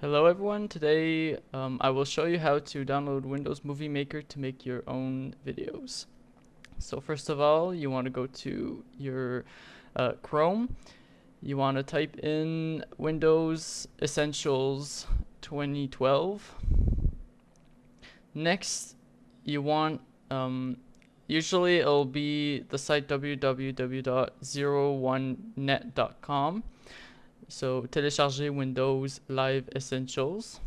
Hello everyone, today I will show you how to download Windows Movie Maker to make your own videos. So first of all, you want to go to your Chrome. You want to type in Windows Essentials 2012. Next, you want, usually it'll be the site www.01net.com. So, télécharger Windows Live Essentials.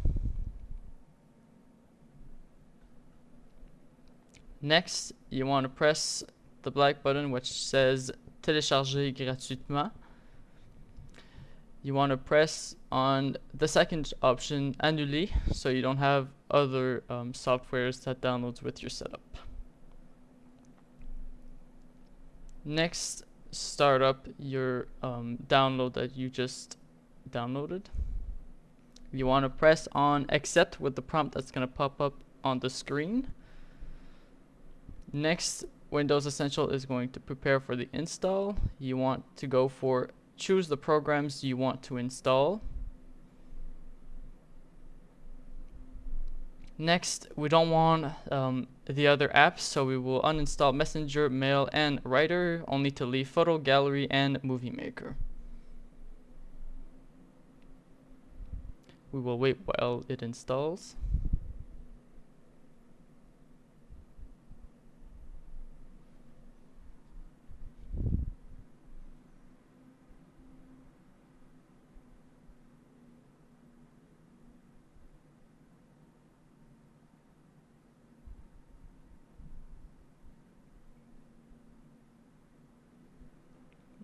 Next, you want to press the black button which says télécharger gratuitement. You want to press on the second option, annuler, so you don't have other softwares that downloads with your setup. Next, start up your download that you just downloaded. You want to press on accept with the prompt that's going to pop up on the screen. Next, Windows Essential is going to prepare for the install. You want to go for choose the programs you want to install. Next, we don't want the other apps, so we will uninstall Messenger, Mail, and Writer, only to leave Photo Gallery and Movie Maker. We will wait while it installs.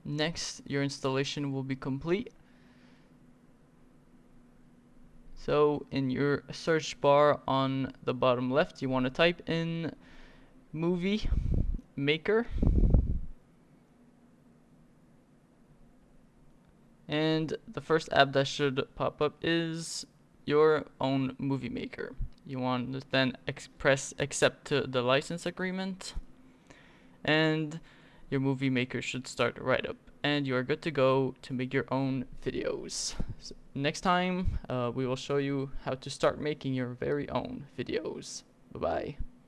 Next, your installation will be complete. So in your search bar on the bottom left, you want to type in Movie Maker. And the first app that should pop up is your own Movie Maker. You want to then press accept to the license agreement, and your Movie Maker should start right up, and you are good to go to make your own videos. So next time we will show you how to start making your very own videos. Bye bye.